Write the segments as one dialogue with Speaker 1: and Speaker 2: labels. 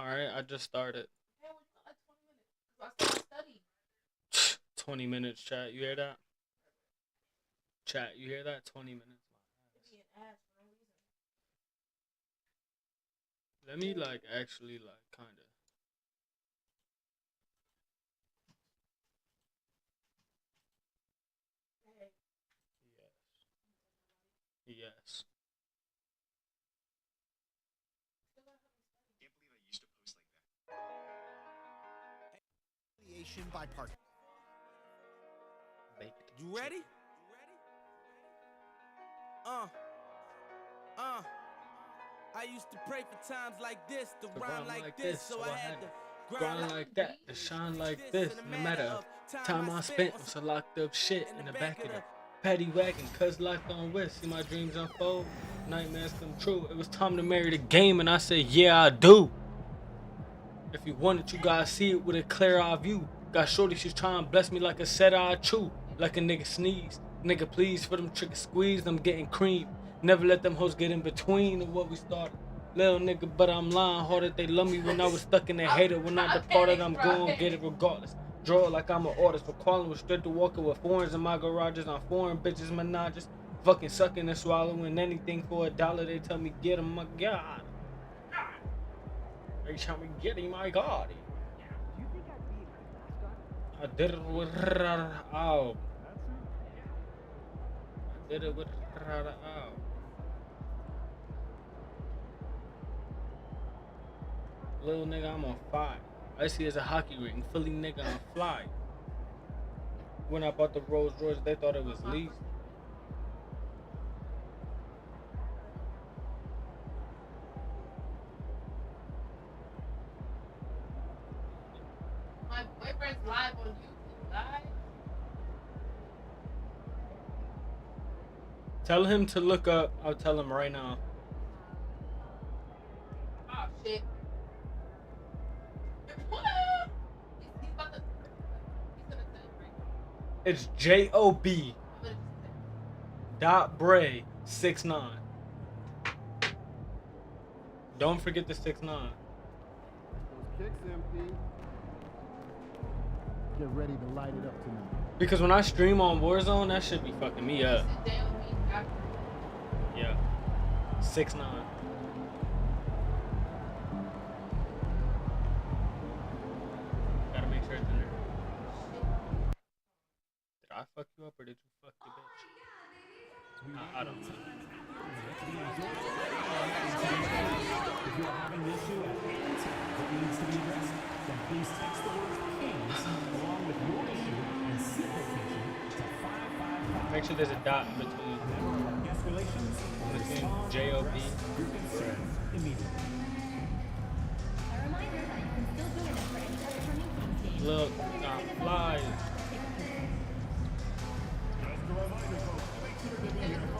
Speaker 1: Alright, I just started.
Speaker 2: Yeah, we got like 20 minutes. 'Cause I still study.
Speaker 1: 20 minutes, chat. You hear that? Chat, you hear that? 20 minutes.
Speaker 2: Give me an ass for no reason.
Speaker 1: Let me, like, actually, like, kind of.
Speaker 2: Hey,
Speaker 1: Yes. Yes.
Speaker 2: still gotta help me study.
Speaker 3: Can't believe I used to post like that.
Speaker 4: By part.
Speaker 1: Baked
Speaker 4: You ready? I used to pray for times like this, to rhyme like this, so I had to
Speaker 1: grind like that, to shine like this, in a matter of time I spent on some locked up shit in the back of the paddy wagon, cuz locked on whisk. See my dreams unfold, nightmares come true. It was time to marry the game, and I said, yeah, I do. If you want it, you gotta see it with a clear eye view. Got shorty, she's trying to bless me like a set eye chew, like a nigga sneeze. Nigga, please, for them trick squeeze, I'm getting cream. Never let them hoes get in between of what we started. Little nigga, but I'm lying hard. They love me when I was stuck in the hater. When I departed, I'm going get it regardless. Draw it like I'm an artist. For calling with straight to walking with foreigns in my garages. On foreign bitches, menages. Fucking sucking and swallowing anything for $1. They tell me get him, my God. Every time we get him, my God. I did it with out. I did it with out. Little nigga, I'm on fire. I see as a hockey ring. Philly nigga, I'm fly. When I bought the Rolls Royce, they thought it was leased.
Speaker 2: My boyfriend's live on YouTube. Live?
Speaker 1: Tell him to look up. I'll tell him right now.
Speaker 2: Oh, shit. He's about to. He's gonna tell you right now.
Speaker 1: It's JOB
Speaker 2: I'm gonna just say.
Speaker 1: dot Bray 69. Don't forget the 69.
Speaker 5: Those kicks empty. Get ready to light it up tonight.
Speaker 1: Because when I stream on Warzone, that shit be fucking me up.
Speaker 2: Sit down with me after.
Speaker 1: Yeah. 69. Gotta make sure it's in there. Did I fuck you up or did you fuck the bitch? I don't know.
Speaker 6: If you're having an issue at any time that needs to be addressed, then please text the word Kings along with your issue and seat location to 555.
Speaker 1: Make sure there's a dot between
Speaker 6: Member of guest relations will respond
Speaker 1: JOB.
Speaker 6: and address your concern immediately.
Speaker 7: A reminder that you can still join us for any upcoming Kings games.
Speaker 1: Look, I'm fly.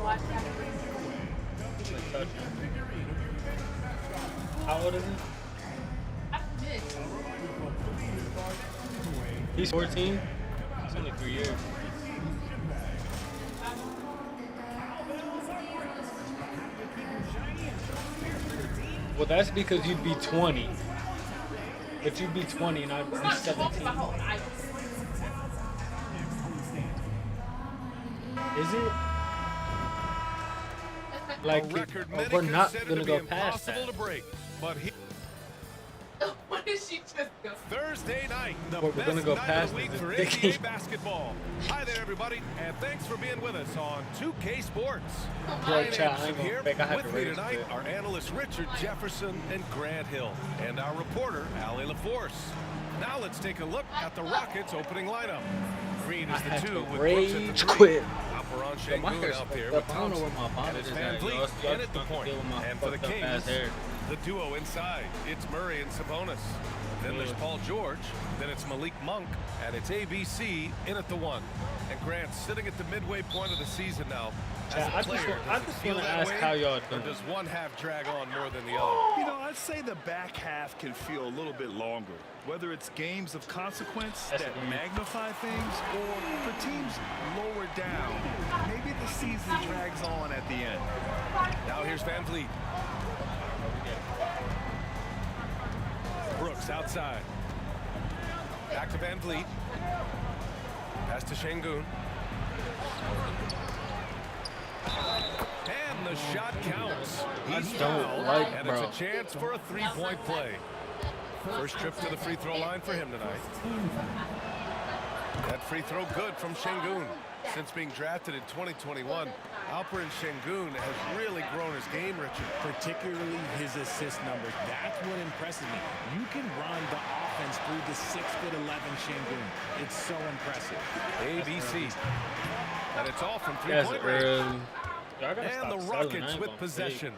Speaker 2: Watch that.
Speaker 1: How old is he?
Speaker 2: After this.
Speaker 1: He's 14. It's only 3 years. Well, that's because you'd be 20. But you'd be 20 and I'd be
Speaker 2: We're not talking
Speaker 1: 17.
Speaker 2: about how I.
Speaker 1: Is it? Like, we're not gonna go past that.
Speaker 8: To break, but
Speaker 2: What did she just go?
Speaker 8: Thursday night, the
Speaker 1: What we're
Speaker 8: best
Speaker 1: gonna go
Speaker 8: night
Speaker 1: past
Speaker 8: of the week
Speaker 1: is
Speaker 8: for
Speaker 1: the
Speaker 8: NBA
Speaker 1: game.
Speaker 8: basketball. Hi there, everybody, and thanks for being with us on 2K Sports.
Speaker 1: Like,
Speaker 8: Ryan
Speaker 1: chat, I
Speaker 8: Anderson
Speaker 1: ain't gonna
Speaker 8: here.
Speaker 1: fake, I had
Speaker 8: With
Speaker 1: to
Speaker 8: me
Speaker 1: rage
Speaker 8: tonight
Speaker 1: quit.
Speaker 8: are analysts Richard Jefferson and Grant Hill, and our reporter Allie LaForce. Now let's take a look at the Rockets' opening lineup. Green
Speaker 1: I
Speaker 8: is the
Speaker 1: had
Speaker 8: 2
Speaker 1: to
Speaker 8: with Brooks at the
Speaker 1: rage
Speaker 8: 3.
Speaker 1: quit.
Speaker 8: Alperon
Speaker 1: Yo, my
Speaker 8: Şengün
Speaker 1: hair's
Speaker 8: out there
Speaker 1: fucked
Speaker 8: with
Speaker 1: up. I don't know
Speaker 8: Thompson.
Speaker 1: where my
Speaker 8: And
Speaker 1: bonnet
Speaker 8: it's
Speaker 1: is
Speaker 8: Van
Speaker 1: at,
Speaker 8: Vliet
Speaker 1: y'all. Y'all
Speaker 8: in at the
Speaker 1: just
Speaker 8: point.
Speaker 1: deal with my
Speaker 8: And for the
Speaker 1: fucked up
Speaker 8: Kings,
Speaker 1: ass hair.
Speaker 8: the duo inside, it's Murray and Sabonis. Then there's Paul George, then it's Malik Monk, and it's ABC in at the 1. And Grant sitting at the midway point of the season now. As
Speaker 1: Chat,
Speaker 8: a
Speaker 1: I just
Speaker 8: player,
Speaker 1: want
Speaker 8: does it
Speaker 1: to
Speaker 8: feel that
Speaker 1: ask
Speaker 8: way,
Speaker 1: how y'all
Speaker 8: or
Speaker 1: doing.
Speaker 8: does one half drag on more than the other?
Speaker 3: You know, I'd say the back half can feel a little bit longer. Whether it's games of consequence
Speaker 1: That's
Speaker 3: that
Speaker 1: a game.
Speaker 3: magnify things, or for teams lower down, maybe the season drags on at the end.
Speaker 8: Now here's Van Vliet. Brooks outside. Back to Van Vliet. Pass to Şengün. And the shot counts. He's fouled, and it's a chance for a three-point play. First trip to the free throw line for him tonight. That free throw good from Şengün. Since being drafted in 2021, Alperen Şengün has really grown his game, Richard.
Speaker 9: Particularly his assist numbers. That's what impresses me. You can run the offense through the 6'11" Şengün. It's so impressive.
Speaker 8: ABC. And it's all from three-point range. And the Rockets with possession.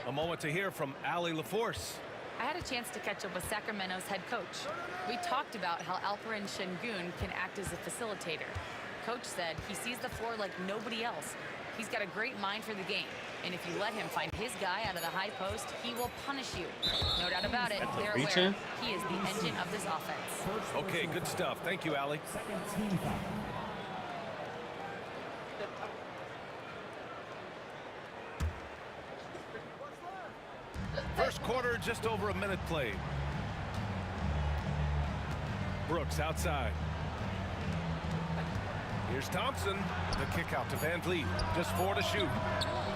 Speaker 8: A moment to hear from Allie LaForce.
Speaker 10: I had a chance to catch up with Sacramento's head coach. We talked about how Alperen Şengün can act as a facilitator. Coach said he sees the floor like nobody else. He's got a great mind for the game. And if you let him find his guy out of the high post, he will punish you. No doubt about it. They're aware he is the engine of this offense.
Speaker 8: Okay, good stuff. Thank you, Allie. First quarter, just over a minute played. Brooks outside. Here's Thompson. The kick out to Van Vliet. Just 4 to shoot.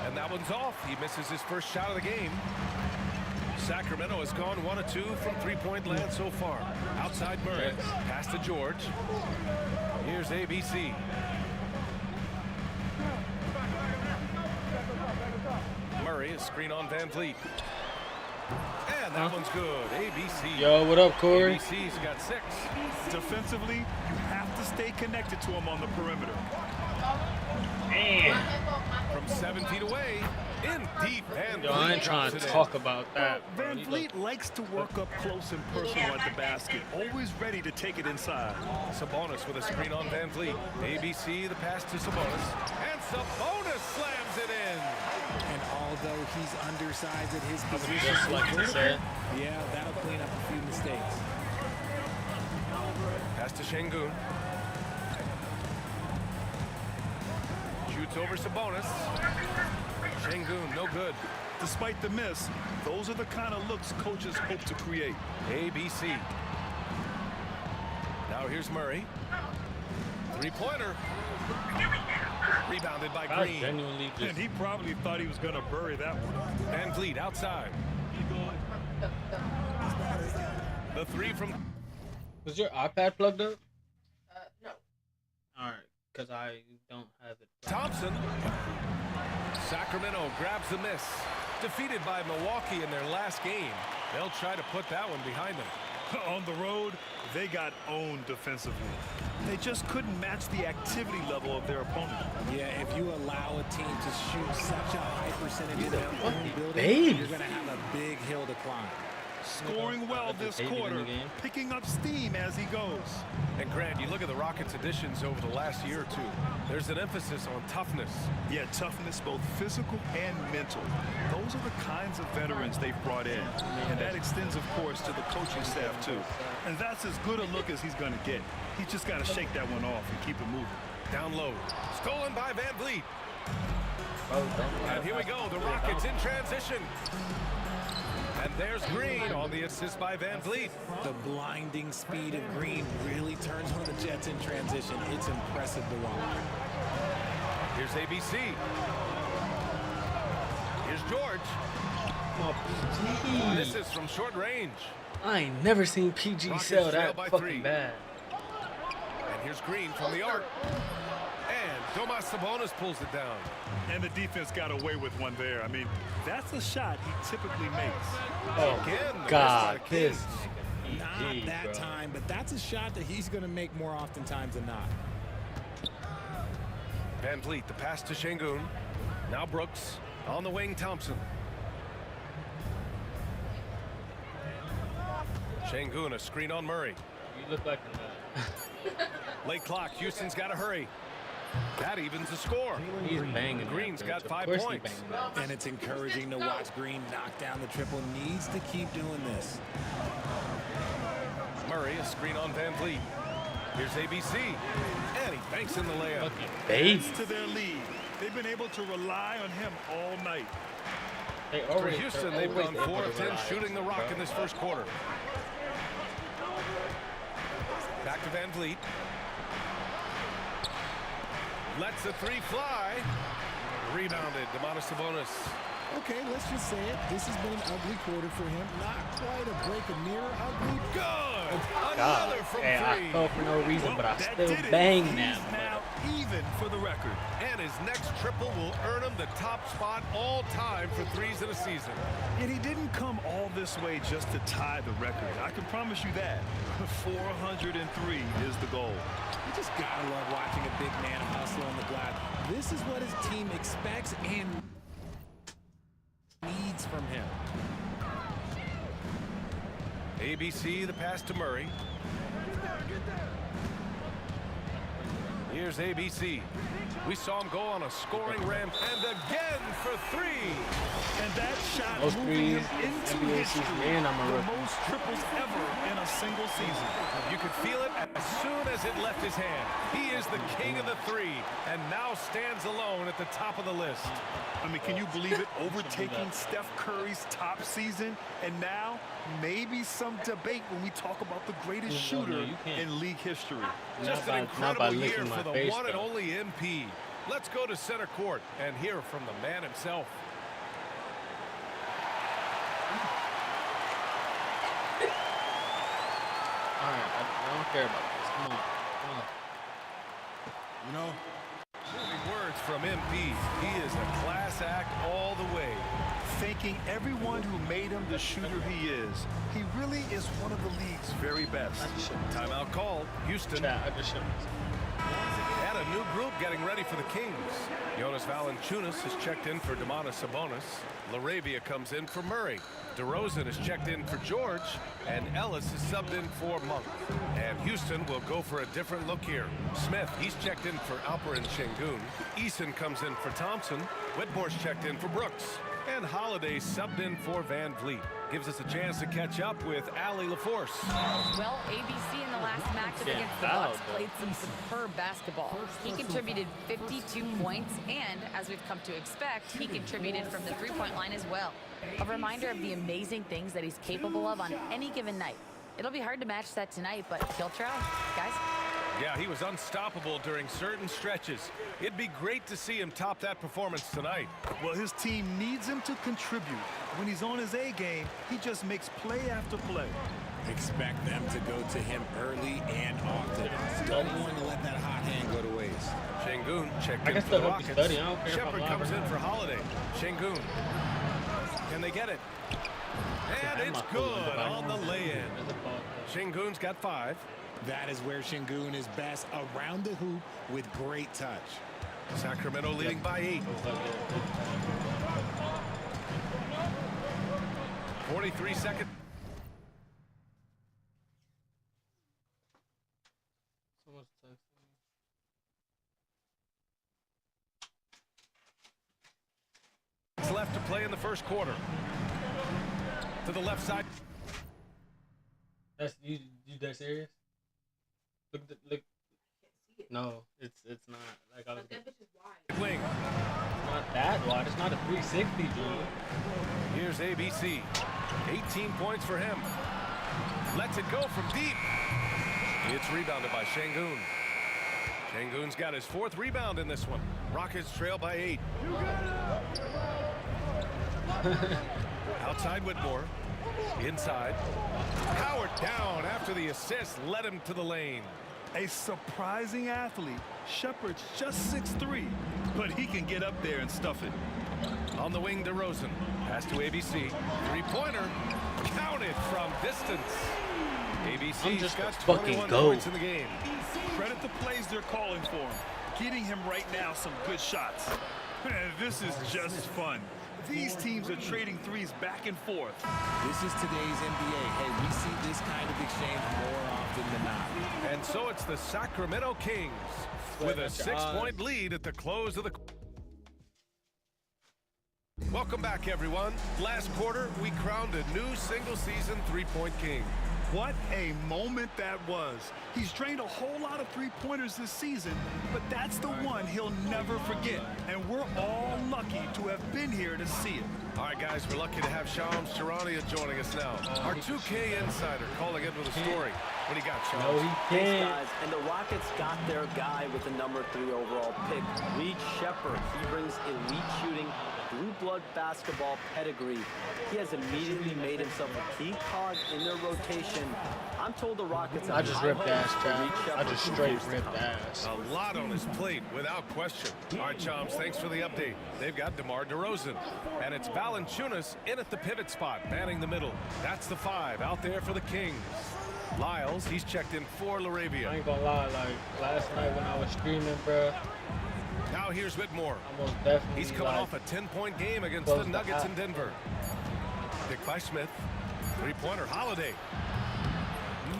Speaker 8: And that one's off. He misses his first shot of the game. Sacramento has gone 1 of 2 from three-point land so far. Outside Murray. Pass to George. Here's ABC. Murray, a screen on Van Vliet. And that one's good. ABC.
Speaker 1: Yo, what up, Corey?
Speaker 8: ABC's got 6.
Speaker 3: Defensively, you have to stay connected to him on the perimeter.
Speaker 1: Man.
Speaker 8: From 7 feet away, in deep. Van
Speaker 1: Yo, I ain't trying to talk about that.
Speaker 3: Van Vliet likes to work up close and personal at the basket, always ready to take it inside.
Speaker 8: Sabonis with a screen on Van Vliet. ABC, the pass to Sabonis. And Sabonis slams it in.
Speaker 9: And although he's undersized at his position,
Speaker 1: Just like you said.
Speaker 9: yeah, that'll clean up a few mistakes.
Speaker 8: Pass to Şengün. Shoots over Sabonis. Şengün, no good.
Speaker 3: Despite the miss, those are the kind of looks coaches hope to create.
Speaker 8: ABC. Now here's Murray. Three-pointer. Rebounded by Green.
Speaker 1: Genuinely just...
Speaker 3: And he probably thought he was going to bury that one.
Speaker 8: Van Vliet outside. The three from...
Speaker 1: Was your iPad plugged up?
Speaker 2: No.
Speaker 1: Alright, because I don't have it.
Speaker 8: Thompson. Sacramento grabs the miss. Defeated by Milwaukee in their last game. They'll try to put that one behind them.
Speaker 3: On the road, they got owned defensively. They just couldn't match the activity level of their opponent.
Speaker 9: Yeah, if you allow a team to shoot such a high percentage in their own building,
Speaker 1: baby.
Speaker 9: you're going to have a big hill to climb.
Speaker 3: Scoring well this quarter, picking up steam as he goes.
Speaker 8: And Grant, you look at the Rockets' additions over the last year or two. There's an emphasis on toughness.
Speaker 3: Yeah, toughness, both physical and mental. Those are the kinds of veterans they've brought in. And that extends, of course, to the coaching staff, too. And that's as good a look as he's going to get. He's just got to shake that one off and keep it moving.
Speaker 8: Down low. Stolen by Van Vliet. And here we go. The Rockets in transition. And there's Green on the assist by Van Vliet.
Speaker 9: The blinding speed of Green really turns on the Jets in transition. It's impressive to watch.
Speaker 8: Here's ABC. Here's George.
Speaker 1: Oh,
Speaker 8: This is from short range.
Speaker 1: I ain't never seen PG
Speaker 8: Rockets
Speaker 1: sell
Speaker 8: trail
Speaker 1: that
Speaker 8: by
Speaker 1: fucking
Speaker 8: 3.
Speaker 1: bad.
Speaker 8: And here's Green from the arc. And Domas Sabonis pulls it down.
Speaker 3: And the defense got away with one there. I mean, that's a shot he typically makes.
Speaker 1: Oh,
Speaker 8: Again, the
Speaker 1: God,
Speaker 8: miss by the
Speaker 1: this
Speaker 8: Kings.
Speaker 1: nigga.
Speaker 9: Not that time, but that's a shot that he's going to make more oftentimes than not.
Speaker 8: Van Vliet, the pass to Şengün. Now Brooks. On the wing, Thompson. Şengün, a screen on Murray.
Speaker 1: You look like a
Speaker 8: Late clock. Houston's got to hurry. That evens the score.
Speaker 1: He's banging.
Speaker 8: Green's
Speaker 1: that,
Speaker 8: got
Speaker 1: bitch.
Speaker 8: 5
Speaker 1: Of course
Speaker 8: points.
Speaker 1: he banging that.
Speaker 9: And it's encouraging to watch Green knock down the triple. Needs to keep doing this.
Speaker 8: Murray, a screen on Van Vliet. Here's ABC. And he banks in the layup.
Speaker 1: Fucking baby.
Speaker 3: Adds to their lead. They've been able to rely on him all night.
Speaker 1: They
Speaker 8: For
Speaker 1: always,
Speaker 8: Houston,
Speaker 1: they're
Speaker 8: they've
Speaker 1: always
Speaker 8: gone
Speaker 1: able
Speaker 8: 4
Speaker 1: to
Speaker 8: of 10
Speaker 1: rely.
Speaker 8: shooting the rock in this first quarter. Back to Van Vliet. Lets the three fly. Rebounded. Domantas Sabonis.
Speaker 9: Okay, let's just say it. This has been an ugly quarter for him. Not quite a break of near ugly.
Speaker 8: Good.
Speaker 1: God.
Speaker 8: Another from
Speaker 1: Hey,
Speaker 8: three.
Speaker 1: I fell for no reason, but I
Speaker 3: that
Speaker 1: still
Speaker 3: did it.
Speaker 1: bang
Speaker 3: He's
Speaker 1: now.
Speaker 3: now even for the record.
Speaker 8: And his next triple will earn him the top spot all time for threes in a season.
Speaker 3: And he didn't come all this way just to tie the record. I can promise you that. 403 is the goal.
Speaker 9: You just gotta love watching a big man hustle on the glass. This is what his team expects and needs from him.
Speaker 8: ABC, the pass to Murray. Here's ABC. We saw him go on a scoring ramp and again for three.
Speaker 3: And that shot
Speaker 1: Most
Speaker 3: moving him
Speaker 1: threes,
Speaker 3: into
Speaker 1: NBA
Speaker 3: history.
Speaker 1: season, and I'm a
Speaker 3: The
Speaker 1: rookie.
Speaker 3: most triples ever in a single season.
Speaker 8: You could feel it as soon as it left his hand. He is the king of the three and now stands alone at the top of the list.
Speaker 3: I mean, can you believe it? Overtaking Steph Curry's top season, and now maybe some debate when we talk about the greatest shooter in league history.
Speaker 8: Just an incredible year for the one and only MP. Let's go to center court and hear from the man himself.
Speaker 1: All right, I don't care about this. Come on.
Speaker 9: You know,
Speaker 8: Moving words from MP. He is a class act all the way.
Speaker 3: Thanking everyone who made him the shooter he is. He really is one of the league's very best.
Speaker 8: Timeout called. Houston.
Speaker 1: I just shouldn't.
Speaker 8: And a new group getting ready for the Kings. Jonas Valanciunas has checked in for Domantas Sabonis. LaRavia comes in for Murray. DeRozan is checked in for George. And Ellis is subbed in for Monk. And Houston will go for a different look here. Smith, he's checked in for Alperen Şengün. Eason comes in for Thompson. Whitmore's checked in for Brooks. And Holiday subbed in for Van Vliet. Gives us a chance to catch up with Allie LaForce.
Speaker 10: Well, ABC in the last matchup against the Bucks played some superb basketball. He contributed 52 points, and as we've come to expect, he contributed from the three-point line as well. A reminder of the amazing things that he's capable of on any given night. It'll be hard to match that tonight, but he'll try, guys.
Speaker 8: Yeah, he was unstoppable during certain stretches. It'd be great to see him top that performance tonight.
Speaker 3: Well, his team needs him to contribute. When he's on his A game, he just makes play after play.
Speaker 9: expect them to go to him early and often. Don't want to let that hot hand go to waste.
Speaker 8: Şengün checked
Speaker 1: I
Speaker 8: in
Speaker 1: can
Speaker 8: for
Speaker 1: still
Speaker 8: the
Speaker 1: hope you
Speaker 8: Rockets.
Speaker 1: study. I don't care if I'm
Speaker 8: Shepard
Speaker 1: live
Speaker 8: comes
Speaker 1: or
Speaker 8: in
Speaker 1: not.
Speaker 8: for Holiday. Şengün. Can they get it? And it's good on the lay-in. Şengün's got 5.
Speaker 9: That is where Şengün is best, around the hoop with great touch.
Speaker 8: Sacramento leading by 8. 43 seconds.
Speaker 1: Someone's texting me.
Speaker 8: It's left to play in the first quarter. To the left side.
Speaker 1: That's you that serious? Look. No, it's not. Like I was.
Speaker 2: That bitch is wide.
Speaker 8: Wing.
Speaker 1: It's not that wide. It's not a 360, dude.
Speaker 8: Here's ABC. 18 points for him. Lets it go from deep. It's rebounded by Şengün. Şengün's got his 4th rebound in this one. Rockets trail by 8. Outside Whitmore. Inside. Howard down after the assist led him to the lane.
Speaker 3: A surprising athlete. Shepard's just 6'3", but he can get up there and stuff it.
Speaker 8: On the wing, DeRozan. Pass to ABC. 3-pointer. Counted from distance. ABC's got 21 points in the game.
Speaker 3: Credit the plays they're calling for him. Getting him right now some good shots. This is just fun. These teams are trading threes back and forth.
Speaker 9: This is today's NBA. Hey, we see this kind of exchange more often than not.
Speaker 8: And so it's the Sacramento Kings with a 6-point lead at the close of the... Welcome back, everyone. Last quarter, we crowned a new single-season three-point king.
Speaker 3: What a moment that was. He's drained a whole lot of three-pointers this season, but that's the one he'll never forget. And we're all lucky to have been here to see it.
Speaker 8: All right, guys, we're lucky to have Shams Charania joining us now. Our 2K insider calling in with a story. What do you got, Shams?
Speaker 1: No, he
Speaker 11: Thanks,
Speaker 1: can't.
Speaker 11: guys. And the Rockets got their guy with the number 3 overall pick, Reed Shepherd. He brings elite shooting, blue blood basketball pedigree. He has immediately made himself a key cog in their rotation. I'm told the Rockets have
Speaker 1: I just
Speaker 11: high
Speaker 1: ripped
Speaker 11: hopes
Speaker 1: ass,
Speaker 11: for
Speaker 1: Chad.
Speaker 11: Reed
Speaker 1: I
Speaker 11: Shepherd
Speaker 1: just
Speaker 11: in
Speaker 1: straight
Speaker 11: years to
Speaker 1: ripped
Speaker 11: come.
Speaker 1: ass.
Speaker 8: A lot on his plate, without question. All right, Shams, thanks for the update. They've got DeMar DeRozan. And it's Valanciunas in at the pivot spot, manning the middle. That's the 5 out there for the Kings. Lyles, he's checked in for
Speaker 1: I
Speaker 8: LaRavia.
Speaker 1: ain't gonna lie, like last night when I was streaming, bro,
Speaker 8: Now here's Whitmore.
Speaker 1: I most definitely
Speaker 8: He's coming
Speaker 1: like,
Speaker 8: off a 10-point game against
Speaker 1: close
Speaker 8: the
Speaker 1: the
Speaker 8: Nuggets
Speaker 1: app.
Speaker 8: in Denver. Pick by Smith. Three-pointer, Holiday.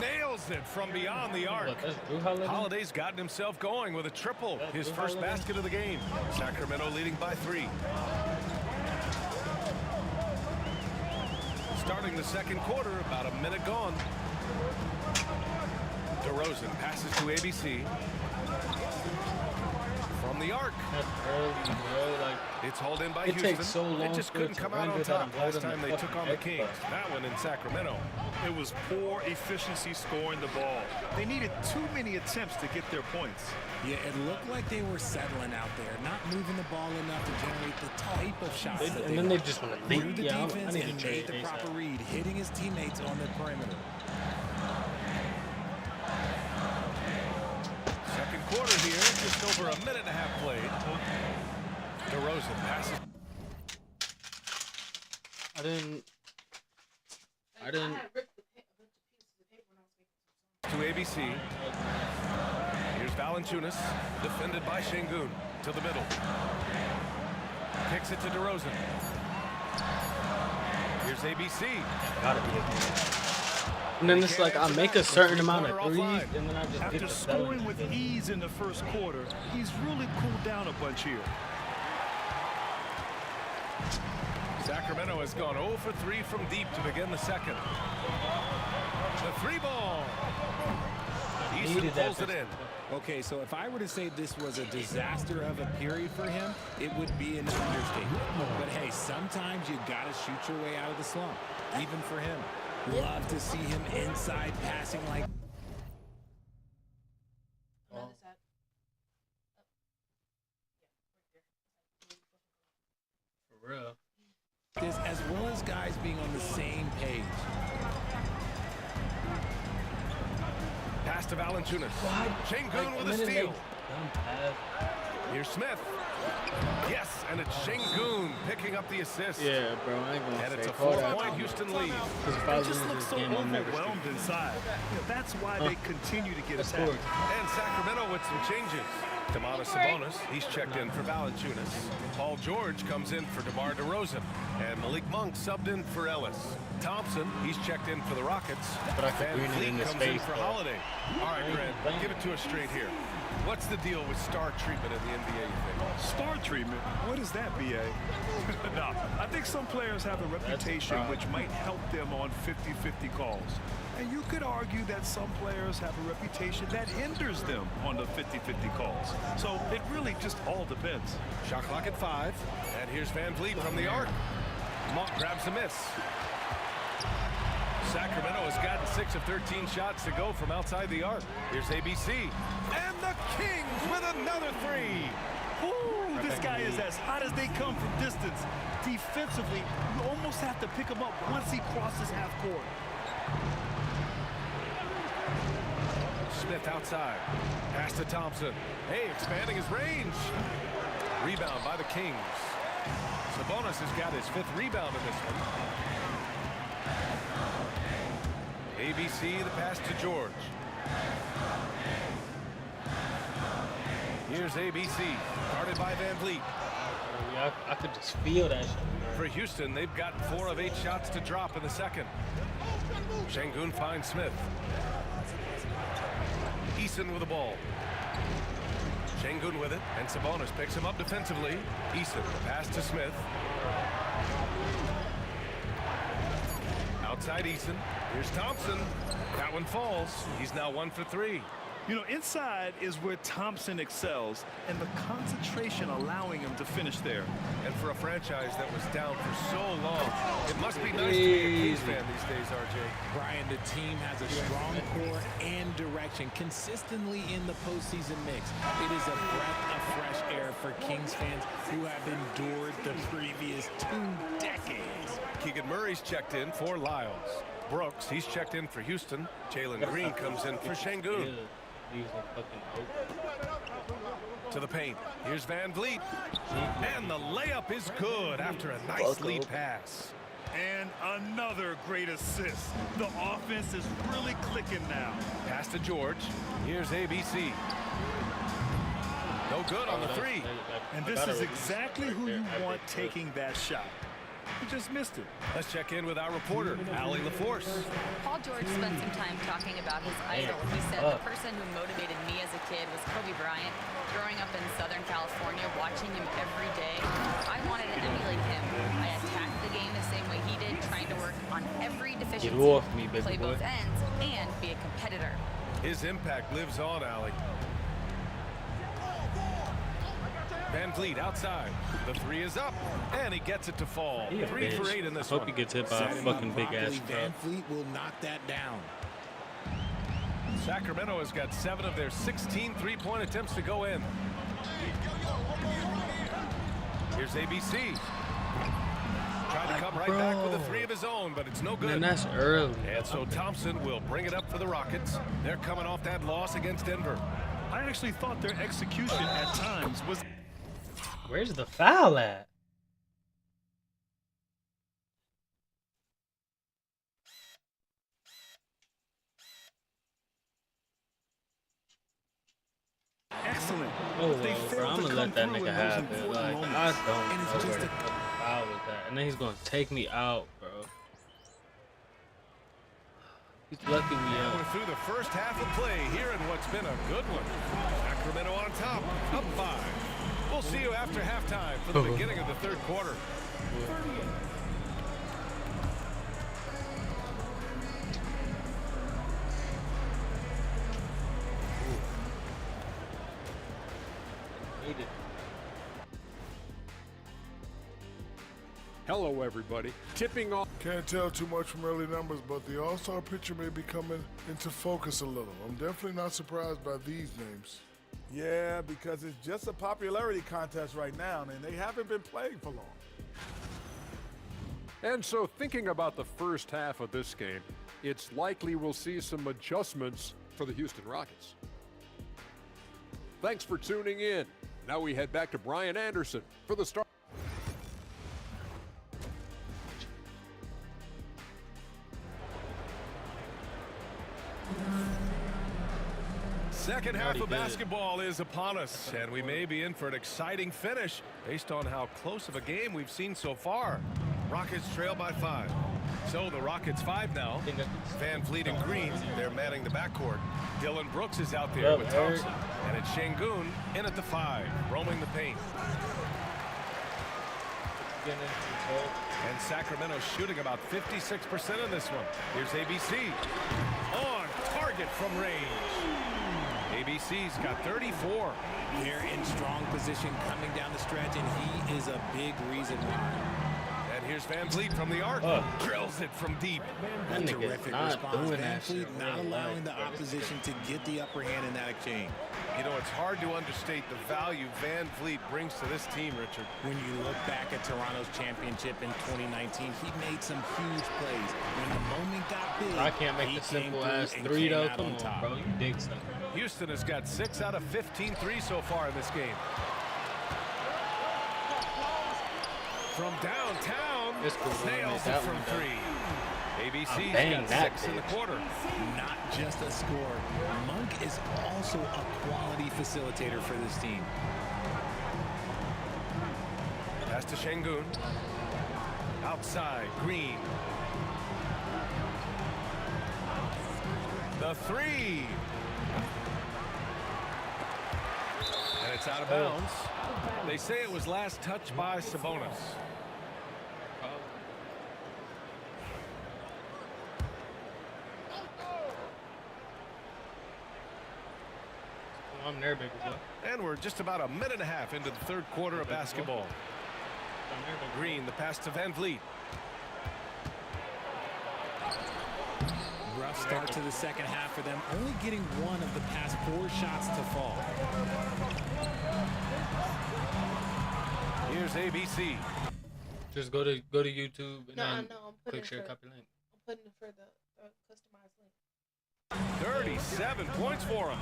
Speaker 8: Nails it from beyond the arc.
Speaker 1: Look, that's Drew Holiday.
Speaker 8: Holiday's gotten himself going with a triple.
Speaker 1: That's
Speaker 8: His
Speaker 1: Drew
Speaker 8: first
Speaker 1: Holiday.
Speaker 8: basket of the game. Sacramento leading by 3. Starting the second quarter, about a minute gone. DeRozan passes to ABC. From the arc.
Speaker 1: That's early, bro. Like,
Speaker 8: It's hauled in by
Speaker 1: it
Speaker 8: Houston.
Speaker 1: takes so long
Speaker 8: They just
Speaker 1: for it
Speaker 8: couldn't
Speaker 1: to
Speaker 8: come out
Speaker 1: render
Speaker 8: on
Speaker 1: that
Speaker 8: top
Speaker 1: I'm
Speaker 8: last
Speaker 1: holding
Speaker 8: time
Speaker 1: the
Speaker 8: they took on the
Speaker 1: fucking
Speaker 8: Kings.
Speaker 1: Xbox.
Speaker 8: That one in Sacramento.
Speaker 3: It was poor efficiency scoring the ball. They needed too many attempts to get their points.
Speaker 9: Yeah, it looked like they were settling out there, not moving the ball enough to generate the type of shots that
Speaker 1: and
Speaker 9: they
Speaker 1: then they
Speaker 9: want.
Speaker 1: just want to
Speaker 9: Through
Speaker 1: leave.
Speaker 9: the
Speaker 1: Yeah, I
Speaker 9: defense
Speaker 1: need to
Speaker 9: and
Speaker 1: trade
Speaker 9: made the proper
Speaker 1: ASAP.
Speaker 9: read, hitting his teammates on the perimeter.
Speaker 8: Second quarter here, just over a minute and a half played. DeRozan passes
Speaker 1: I didn't.
Speaker 2: I had ripped a bunch of pieces of paper when I was making
Speaker 8: to ABC. Here's Valanciunas, defended by Şengün, to the middle. Kicks it to DeRozan. Here's ABC.
Speaker 1: Gotta be a game. And then it's like I make a certain amount of threes, and then I just get
Speaker 3: After
Speaker 1: the
Speaker 3: scoring with ease in the first quarter, he's really cooled down a bunch here.
Speaker 8: Sacramento has gone 0 for 3 from deep to begin the second. The 3 ball. Easton
Speaker 1: Needed that
Speaker 8: pulls it in.
Speaker 9: Okay, so if I were to say this was a disaster of a period for him, it would be an understatement. But hey, sometimes you gotta shoot your way out of the slump, even for him. Love to see him inside passing like
Speaker 2: another side.
Speaker 1: For real.
Speaker 9: this, as well as guys being on the same page.
Speaker 8: Pass to Valanciunas. Şengün with a
Speaker 1: and then
Speaker 8: steal.
Speaker 1: dumb pass.
Speaker 8: Here's Smith. Yes, and it's Şengün picking up the assist.
Speaker 1: Yeah, bro, I ain't gonna
Speaker 8: And it's
Speaker 1: say
Speaker 8: a
Speaker 1: call that.
Speaker 8: 4-point Houston lead.
Speaker 1: Because if I
Speaker 3: They
Speaker 1: was
Speaker 3: just
Speaker 1: in
Speaker 3: look
Speaker 1: this
Speaker 3: so
Speaker 1: game, I'm never
Speaker 3: overwhelmed
Speaker 1: streaming.
Speaker 3: inside. That's why they continue to get
Speaker 1: That's
Speaker 3: attacked.
Speaker 1: cool.
Speaker 8: And Sacramento with some changes. Domantas Sabonis, he's checked in for Valanciunas. Paul George comes in for DeMar DeRozan. And Malik Monk subbed in for Ellis. Thompson, he's checked in for the Rockets.
Speaker 1: But I could
Speaker 8: Van
Speaker 1: green it
Speaker 8: Vliet
Speaker 1: in his
Speaker 8: comes in
Speaker 1: face,
Speaker 8: for
Speaker 1: though.
Speaker 8: Holiday. All right, Grant, give it to us straight here. What's the deal with star treatment in the NBA, you think?
Speaker 3: Star treatment? What is that, BA? No, I think some players have a reputation which might help them on 50-50 calls. And you could argue that some players have a reputation that hinders them on the 50-50 calls. So it really just all depends.
Speaker 8: Shot clock at 5. And here's Van Vliet from the arc. Monk grabs a miss. Sacramento has gotten 6 of 13 shots to go from outside the arc. Here's ABC. And the Kings with another 3.
Speaker 3: Ooh, this guy is as hot as they come from distance. Defensively, you almost have to pick him up once he crosses half court.
Speaker 8: Smith outside. Pass to Thompson. Hey, expanding his range. Rebound by the Kings. Sabonis has got his 5th rebound in this one. ABC, the pass to George. Here's ABC, guarded by Van Vliet.
Speaker 1: Yeah, I could just feel that shit.
Speaker 8: For Houston, they've got 4 of 8 shots to drop in the second. Şengün finds Smith. Eason with the ball. Şengün with it, and Sabonis picks him up defensively. Eason, pass to Smith. Outside Eason. Here's Thompson. That one falls. He's now 1 for 3.
Speaker 3: You know, inside is where Thompson excels, and the concentration allowing him to finish there.
Speaker 8: And for a franchise that was down for so long, it must be nice to be a Kings fan these days, RJ.
Speaker 9: Brian, the team has a strong core and direction consistently in the postseason mix. It is a breath of fresh air for Kings fans who have endured the previous 2 decades.
Speaker 8: Keegan Murray's checked in for Lyles. Brooks, he's checked in for Houston. Jalen Green comes in for Şengün. To the paint. Here's Van Vliet. And the layup is good after a nice lead pass.
Speaker 3: And another great assist. The offense is really clicking now.
Speaker 8: Pass to George. Here's ABC. No good on the 3.
Speaker 3: And this is exactly who you want taking that shot. He just missed it.
Speaker 8: Let's check in with our reporter, Allie LaForce.
Speaker 10: Paul George spent some time talking about his idol. He said the person who motivated me as a kid was Kobe Bryant. Growing up in Southern California, watching him every day, I wanted to emulate him. I attacked the game the same way he did, trying to work on every deficiency, play both ends, and be a competitor.
Speaker 8: His impact lives on, Allie. Van Vliet outside. The 3 is up, and he gets it to fall. 3 for 8 in this one.
Speaker 1: Hope he gets hit by a fucking big ass truck.
Speaker 9: Van Vliet will knock that down.
Speaker 8: Sacramento has got 7 of their 16 3-point attempts to go in. Here's ABC. Tried to come right back with a 3 of his own, but it's no good.
Speaker 1: And that's early.
Speaker 8: And so Thompson will bring it up for the Rockets. They're coming off that loss against Denver.
Speaker 3: I actually thought their execution at times was...
Speaker 1: Where's the foul at?
Speaker 3: excellent.
Speaker 1: Oh, well, bro, I'm gonna let that nigga have it. Like, I don't know where the foul was at. And then he's gonna take me out, bro. He's lucky we out.
Speaker 8: We're through the first half of play here in what's been a good one. Sacramento on top, up 5. We'll see you after halftime for the beginning of the third quarter.
Speaker 12: Hello, everybody. Tipping off.
Speaker 13: Can't tell too much from early numbers, but the All-Star picture may be coming into focus a little. I'm definitely not surprised by these names.
Speaker 14: Yeah, because it's just a popularity contest right now, and they haven't been playing for long.
Speaker 12: And so thinking about the first half of this game, it's likely we'll see some adjustments for the Houston Rockets. Thanks for tuning in. Now we head back to Brian Anderson for the start.
Speaker 8: Second half of basketball is upon us, and we may be in for an exciting finish based on how close of a game we've seen so far. Rockets trail by 5. So the Rockets 5 now. Van Vliet and Green, they're manning the backcourt. Dylan Brooks is out there with Thompson. And it's Şengün in at the 5, roaming the paint. And Sacramento shooting about 56% in this one. Here's ABC. On target from range. ABC's got 34.
Speaker 9: They're in strong position coming down the stretch, and he is a big reason why.
Speaker 8: And here's Van Vliet from the arc. Drills it from deep.
Speaker 9: A terrific response. Van Vliet not allowing the opposition to get the upper hand in that exchange.
Speaker 8: You know, it's hard to understate the value Van Vliet brings to this team, Richard.
Speaker 9: When you look back at Toronto's championship in 2019, he made some huge plays. When the moment got big,
Speaker 1: I can't make the simple ass 3 though. Come on, bro. You dig something.
Speaker 8: Houston has got 6 out of 15 threes so far in this game. From downtown, nails it from 3. ABC's got 6 in the quarter.
Speaker 9: Not just a scorer. Monk is also a quality facilitator for this team.
Speaker 8: Pass to Şengün. Outside, Green. The 3. And it's out of bounds. They say it was last touched by Sabonis.
Speaker 1: I'm there, baby boy.
Speaker 8: And we're just about a minute and a half into the third quarter of basketball. Green, the pass to Van Vliet.
Speaker 9: Rough start to the second half for them, only getting one of the past 4 shots to fall.
Speaker 8: Here's ABC.
Speaker 1: Just go to YouTube and then click share, copy link.
Speaker 15: I'm putting it for the customized link.
Speaker 8: 37 points for him.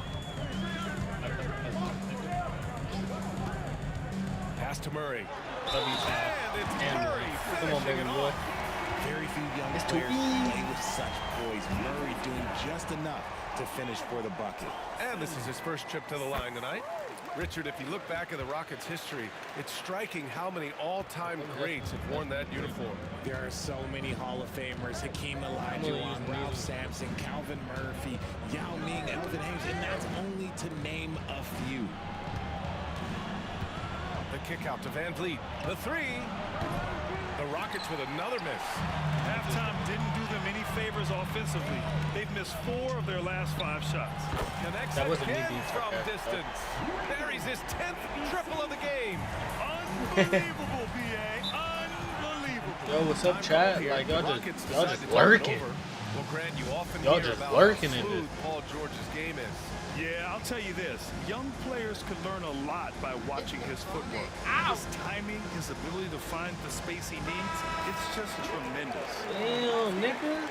Speaker 8: Pass to Murray. And it's Murray.
Speaker 1: Come on, baby boy.
Speaker 9: Very few young players play with such poise. Murray doing just enough to finish for the bucket.
Speaker 8: And this is his first trip to the line tonight. Richard, if you look back at the Rockets' history, it's striking how many all-time greats have worn that uniform.
Speaker 9: There are so many Hall of Famers: Hakeem Olajuwon, Ralph Sampson, Calvin Murphy, Yao Ming, Elvin Hayes, and that's only to name a few.
Speaker 8: The kick out to Van Vliet. The three. The Rockets with another miss.
Speaker 3: Halftime didn't do them any favors offensively. They've missed 4 of their last 5 shots.
Speaker 8: Connects again from distance. Buries his 10th triple of the game.
Speaker 3: Unbelievable, BA. Unbelievable.
Speaker 1: Yo, what's up, chat? Like, y'all just lurking.
Speaker 8: Well, Grant, you often
Speaker 1: Y'all
Speaker 8: hear
Speaker 1: just
Speaker 8: about
Speaker 1: lurking
Speaker 8: how
Speaker 1: in
Speaker 8: smooth
Speaker 1: this.
Speaker 8: Paul George's game is.
Speaker 3: Yeah, I'll tell you this. Young players can learn a lot by watching his footwork. His timing, his ability to find the space he needs, it's just tremendous.
Speaker 1: Damn, nigga.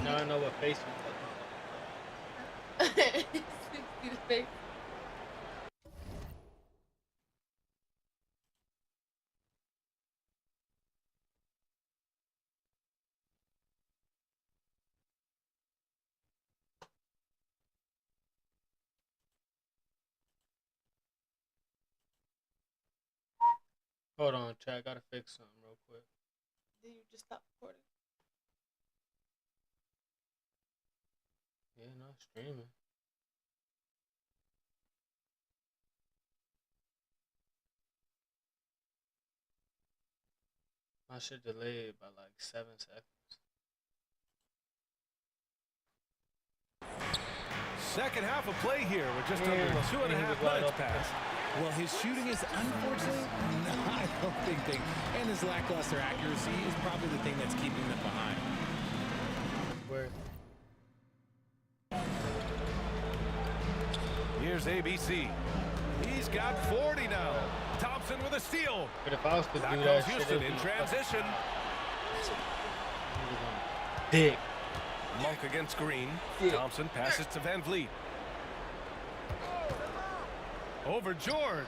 Speaker 1: Now I know what face you
Speaker 15: face.
Speaker 1: Hold on, chat. I gotta fix something real quick.
Speaker 15: Then you just stop recording.
Speaker 1: Yeah, not streaming. My shit delayed by like 7 seconds.
Speaker 8: Second half of play here with just under 2.5 minutes passed.
Speaker 9: Well, his shooting is unfortunately not a big thing, and his lackluster accuracy is probably the thing that's keeping them behind.
Speaker 1: Where?
Speaker 8: Here's ABC. He's got 40 now. Thompson with a steal.
Speaker 1: But if I was to do
Speaker 8: Back
Speaker 1: that
Speaker 8: comes
Speaker 1: shit,
Speaker 8: Houston
Speaker 1: it'd
Speaker 8: in
Speaker 1: be
Speaker 8: transition.
Speaker 1: dick.
Speaker 8: Monk against Green. Thompson passes to Van Vliet. Over George.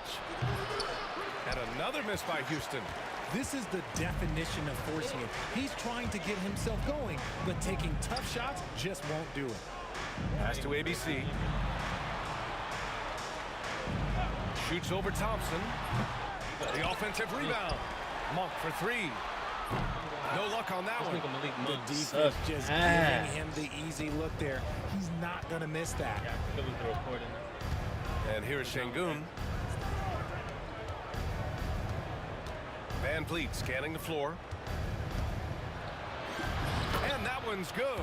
Speaker 8: And another miss by Houston.
Speaker 9: This is the definition of forcing it. He's trying to get himself going, but taking tough shots just won't do it.
Speaker 8: Pass to ABC. Shoots over Thompson. The offensive rebound. Monk for 3. No luck on that one.
Speaker 9: The defense just giving him the easy look there. He's not going to miss that.
Speaker 8: And here's Şengün. Van Vliet scanning the floor. And that one's good.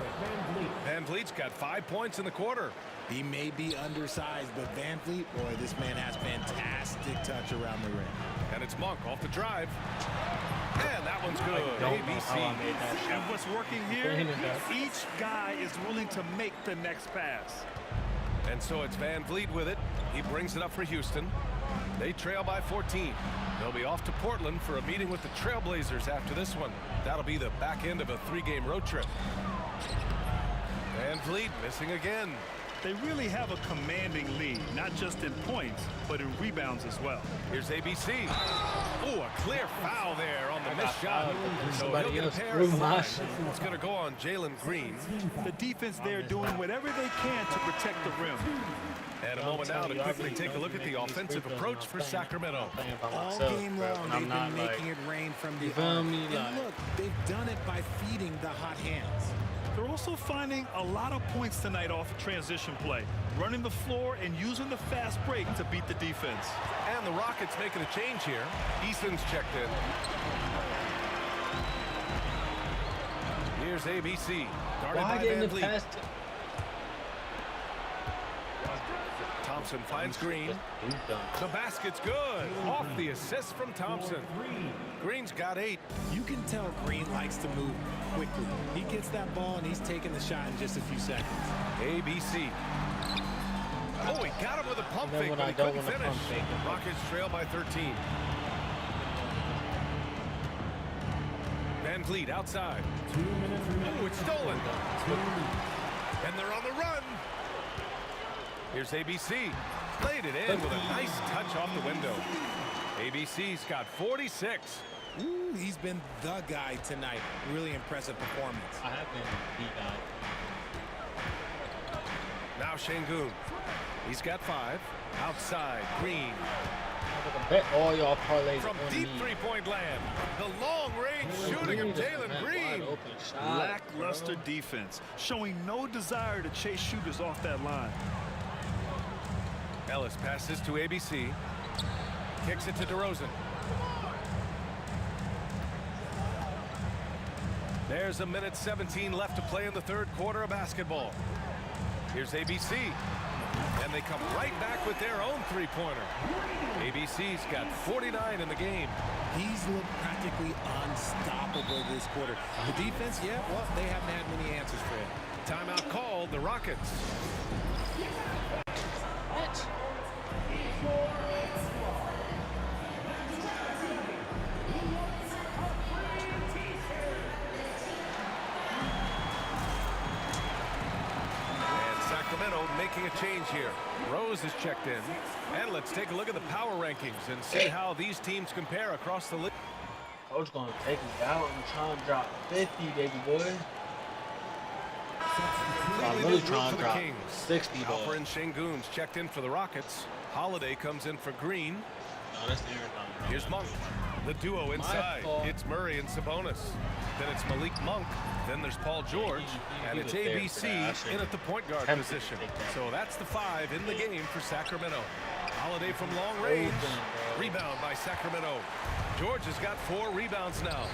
Speaker 8: Van Vliet's got 5 points in the quarter.
Speaker 9: He may be undersized, but Van Vliet, boy, this man has fantastic touch around the rim.
Speaker 8: And it's Monk off the drive. And that one's good. ABC.
Speaker 3: And what's working here, each guy is willing to make the next pass.
Speaker 8: And so it's Van Vliet with it. He brings it up for Houston. They trail by 14. They'll be off to Portland for a meeting with the Trailblazers after this one. That'll be the back end of a 3-game road trip. Van Vliet missing again.
Speaker 3: They really have a commanding lead, not just in points, but in rebounds as well.
Speaker 8: Here's ABC. Oh, a clear foul there on the missed shot. So he'll get a pair
Speaker 1: threw
Speaker 8: of
Speaker 1: my
Speaker 8: 5.
Speaker 1: shit.
Speaker 8: It's going to go on Jalen Green.
Speaker 3: The defense there doing whatever they can to protect the rim.
Speaker 8: And a moment now to quickly take a look at the offensive approach for Sacramento.
Speaker 9: All game long, they've been making it rain from the arc. And look, they've done it by feeding the hot hands.
Speaker 3: They're also finding a lot of points tonight off transition play, running the floor and using the fast break to beat the defense.
Speaker 8: And the Rockets making a change here. Eason's checked in. Here's ABC. Guarded
Speaker 1: Why
Speaker 8: by
Speaker 1: didn't
Speaker 8: Van
Speaker 1: it
Speaker 8: Vliet.
Speaker 1: pass to...
Speaker 8: Thompson finds Green. The basket's good. Off the assist from Thompson. Green's got 8.
Speaker 9: You can tell Green likes to move quickly. He gets that ball and he's taking the shot in just a few seconds.
Speaker 8: ABC. Oh, he got him with a pump
Speaker 1: And then
Speaker 8: fake,
Speaker 1: when
Speaker 8: but
Speaker 1: I
Speaker 8: he
Speaker 1: don't
Speaker 8: couldn't
Speaker 1: want to
Speaker 8: finish.
Speaker 1: pump fake it.
Speaker 8: Rockets trail by 13. Van Vliet outside.
Speaker 6: 2 minutes remaining.
Speaker 8: Oh, it's stolen. And they're on the run. Here's ABC. Played it in with a nice touch off the window. ABC's got 46.
Speaker 9: Ooh, he's been the guy tonight. Really impressive performance.
Speaker 1: I have been the guy.
Speaker 8: Now Şengün. He's got 5. Outside, Green.
Speaker 1: I bet all y'all parlays
Speaker 8: From
Speaker 1: on
Speaker 8: deep
Speaker 1: me.
Speaker 8: three-point land. The long-range shooting of Jalen Green.
Speaker 3: Lackluster defense, showing no desire to chase shooters off that line.
Speaker 8: Ellis passes to ABC. Kicks it to DeRozan. There's a minute 17 left to play in the third quarter of basketball. Here's ABC. And they come right back with their own three-pointer. ABC's got 49 in the game.
Speaker 9: He's looked practically unstoppable this quarter. The defense, yeah, well, they haven't had many answers for him.
Speaker 8: Timeout called, the Rockets. Making a change here. Rose is checked in. And let's take a look at the power rankings and see how these teams compare across the league.
Speaker 1: Coach gonna take me out and try and drop 50, baby boy. I'm really trying to drop 60, though.
Speaker 8: Alperen Şengün's checked in for the Rockets. Holiday comes in for Green.
Speaker 1: No, that's Aaron.
Speaker 8: Here's Monk. The duo inside. It's Murray and Sabonis. Then it's Malik Monk. Then there's Paul George. And it's ABC in at the point guard position. So that's the 5 in the game for Sacramento. Holiday from long range. Rebound by Sacramento. George has got 4 rebounds now.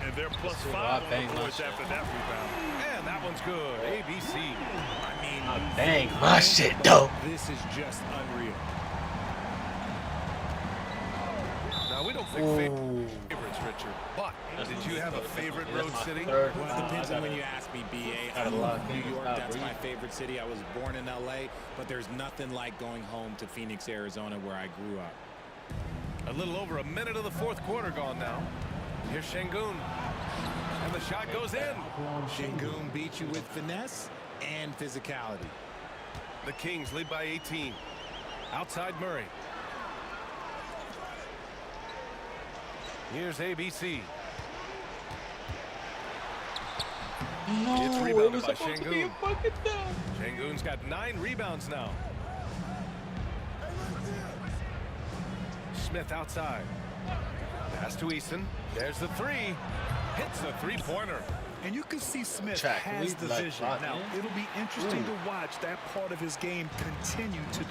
Speaker 3: And they're plus 5 on the boards after that rebound.
Speaker 8: And that one's good. ABC.
Speaker 9: I mean,
Speaker 1: bang my shit, though.
Speaker 9: This is just unreal.
Speaker 8: Now, we don't pick favorites, Richard, but did you have a favorite road city?
Speaker 9: Well, it depends on when you ask me, B.A. I love New York. That's my favorite city. I was born in L.A., but there's nothing like going home to Phoenix, Arizona, where I grew up.
Speaker 8: A little over a minute of the fourth quarter gone now. Here's Şengün. And the shot goes in.
Speaker 9: Şengün beat you with finesse and physicality.
Speaker 8: The Kings lead by 18. Outside Murray. Here's ABC.
Speaker 1: No,
Speaker 8: It's
Speaker 1: it
Speaker 8: rebounded
Speaker 1: was
Speaker 8: by
Speaker 1: supposed to be a
Speaker 8: Şengün.
Speaker 1: bucket down.
Speaker 8: Şengün's got 9 rebounds now. Smith outside. Pass to Eason. There's the 3. Hits the three-pointer.
Speaker 3: And you can see Smith has the vision. Now, it'll be interesting to watch that part of his game continue to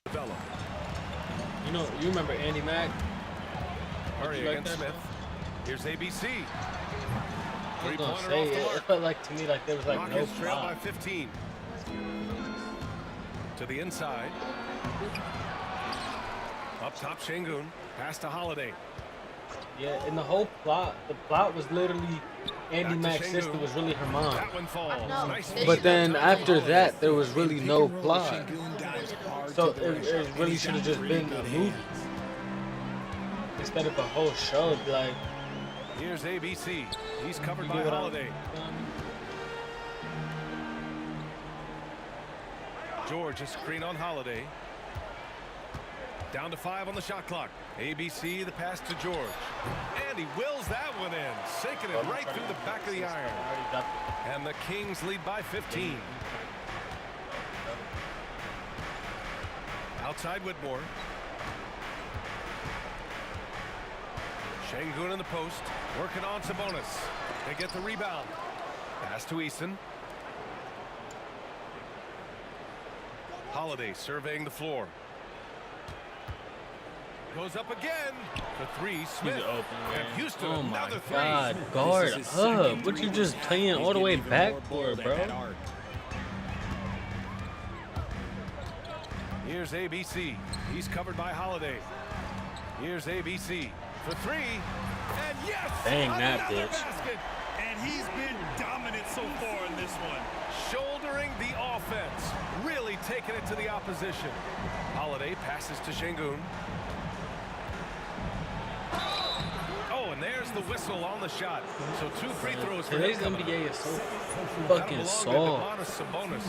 Speaker 3: develop.
Speaker 1: You know, you remember Andy Mack?
Speaker 8: Murray
Speaker 1: Like
Speaker 8: against
Speaker 1: that,
Speaker 8: Smith. Here's ABC.
Speaker 1: I was gonna
Speaker 8: Three-pointer
Speaker 1: say
Speaker 8: off the
Speaker 1: it.
Speaker 8: mark.
Speaker 1: It felt like to me like there was like
Speaker 8: Rockets
Speaker 1: no
Speaker 8: trail by
Speaker 1: block.
Speaker 8: 15. To the inside. Up top, Şengün. Pass to Holiday.
Speaker 1: Yeah, and the whole plot, the plot was literally Andy
Speaker 8: Back to
Speaker 1: Mack's sister
Speaker 8: Şengün.
Speaker 1: was really her mom.
Speaker 8: That one falls. Nice
Speaker 1: But then after that, there was really no plot. So it really should have just been a movie instead of a whole show. Like,
Speaker 8: here's ABC. He's covered
Speaker 1: you
Speaker 8: by
Speaker 1: get what
Speaker 8: Holiday. George, a screen on Holiday. Down to 5 on the shot clock. ABC, the pass to George. And he wills that one in, sinking it right through the back of the iron. And the Kings lead by 15. Outside Whitmore. Şengün in the post, working on Sabonis. They get the rebound. Pass to Eason. Holiday surveying the floor. Goes up again. The three, Smith.
Speaker 1: He's open, man.
Speaker 8: And Houston,
Speaker 1: Oh my
Speaker 8: another three.
Speaker 1: God, guard up. What you just playing all the way back for, bro?
Speaker 8: Here's ABC. He's covered by Holiday. Here's ABC for three. And yes!
Speaker 1: Dang that
Speaker 8: another
Speaker 1: bitch.
Speaker 8: basket.
Speaker 3: And he's been dominant so far in this one.
Speaker 8: Shouldering the offense. Really taking it to the opposition. Holiday passes to Şengün. Oh, and there's the whistle on the shot. So 2 free throws for
Speaker 1: Today's
Speaker 8: him.
Speaker 1: NBA is so fucking soft.
Speaker 8: Sabonis.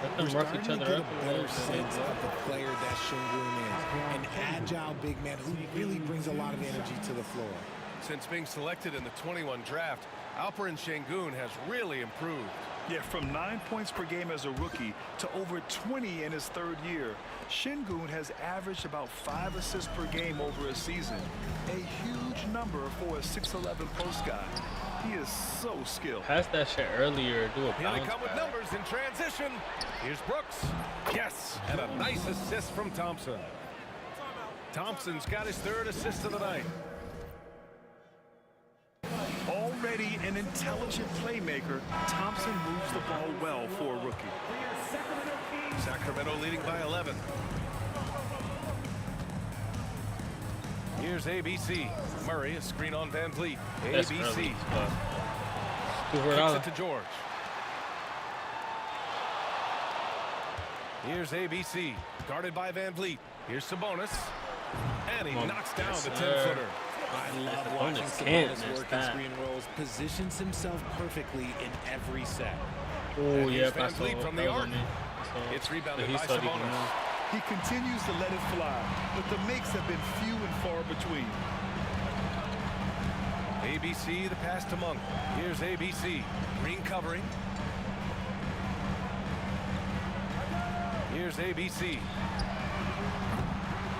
Speaker 1: Let them rough each other up.
Speaker 9: A better sense of the player that Şengün is. An agile big man who really brings a lot of energy to the floor.
Speaker 8: Since being selected in the 21 draft, Alperen Şengün has really improved.
Speaker 3: Yeah, from 9 points per game as a rookie to over 20 in his third year, Şengün has averaged about 5 assists per game over a season. A huge number for a 6'11" post guy. He is so skilled.
Speaker 1: Pass that shit earlier. Do a
Speaker 8: Here they
Speaker 1: bounce
Speaker 8: come with
Speaker 1: back.
Speaker 8: numbers in transition. Here's Brooks. Yes, and a nice assist from Thompson. Thompson's got his 3rd assist of the night.
Speaker 3: Already an intelligent playmaker, Thompson moves the ball well for a rookie.
Speaker 8: Sacramento leading by 11. Here's ABC. Murray, a screen on Van Vliet.
Speaker 1: That's
Speaker 8: ABC.
Speaker 1: early,
Speaker 8: Kicks it to George. Here's ABC. Guarded by Van Vliet. Here's Sabonis. And he knocks down the 10-footer.
Speaker 9: I love watching Sabonis work in screen rolls. Positions himself perfectly in every set.
Speaker 1: Oh, yeah,
Speaker 8: Van Vliet from the arc. It's rebounded by Sabonis.
Speaker 3: He continues to let it fly, but the makes have been few and far between.
Speaker 8: ABC, the pass to Monk. Here's ABC. Green covering. Here's ABC.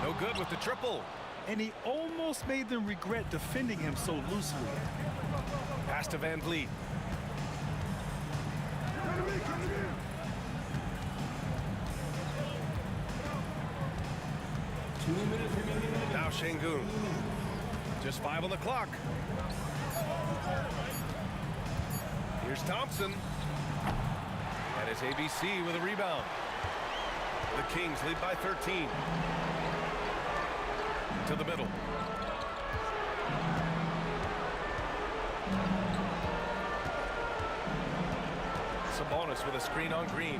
Speaker 8: No good with the triple.
Speaker 3: And he almost made them regret defending him so loosely.
Speaker 8: Pass to Van Vliet. Now Şengün. Just 5 on the clock. Here's Thompson. And it's ABC with a rebound. The Kings lead by 13. To the middle. Sabonis with a screen on Green.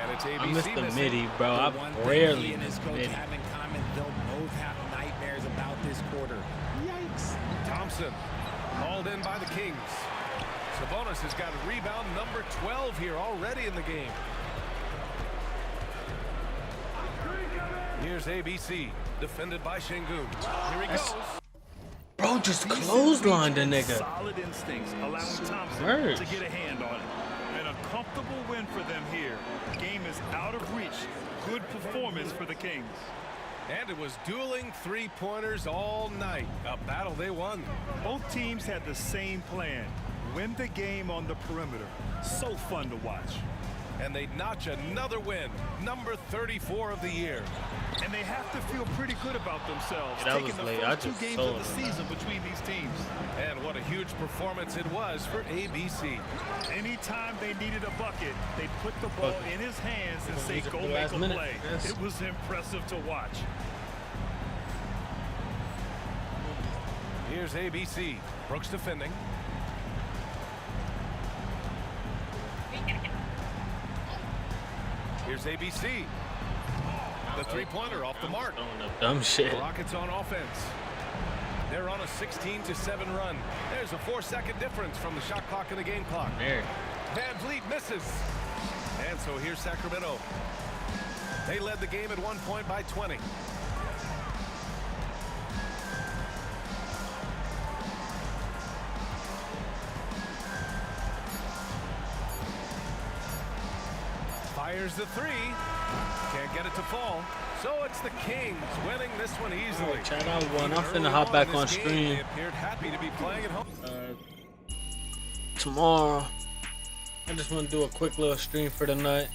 Speaker 8: And it's ABC.
Speaker 1: I missed the
Speaker 8: missing.
Speaker 1: midi, bro. I rarely miss midi.
Speaker 9: Have in common, they'll both have nightmares about this quarter. Yikes.
Speaker 8: Thompson hauled in by the Kings. Sabonis has got rebound number 12 here already in the game. Here's ABC, defended by Şengün. Here he goes.
Speaker 1: Bro, just clotheslined the nigga.
Speaker 3: Solid instincts, allowing Thompson
Speaker 1: Merge.
Speaker 3: to get a hand on it. And a comfortable win for them here. Game is out of reach. Good performance for the Kings.
Speaker 8: And it was dueling three-pointers all night. A battle they won.
Speaker 3: Both teams had the same plan. Win the game on the perimeter. So fun to watch.
Speaker 8: And they notch another win, number 34 of the year.
Speaker 3: And they have to feel pretty good about themselves,
Speaker 1: Yeah, that
Speaker 3: taking
Speaker 1: was
Speaker 3: the
Speaker 1: late. I
Speaker 3: first 2
Speaker 1: just
Speaker 3: games
Speaker 1: sold
Speaker 3: of the
Speaker 1: him.
Speaker 3: season between these teams.
Speaker 8: And what a huge performance it was for ABC.
Speaker 3: Anytime they needed a bucket, they put the ball in his hands and say, go make a play.
Speaker 1: Yes.
Speaker 3: It was impressive to watch.
Speaker 8: Here's ABC. Brooks defending. Here's ABC. The three-pointer off the mark.
Speaker 1: Dumb shit.
Speaker 8: Rockets on offense. They're on a 16-7 run. There's a 4-second difference from the shot clock and the game clock.
Speaker 1: There.
Speaker 8: Van Vliet misses. And so here's Sacramento. They led the game at 1 point by 20. Fires the three. Can't get it to fall. So it's the Kings winning this one easily.
Speaker 1: Chat out one. I'm finna hop back on stream
Speaker 8: They appeared happy to be playing at home.
Speaker 1: tomorrow. I just want to do a quick little stream for the night.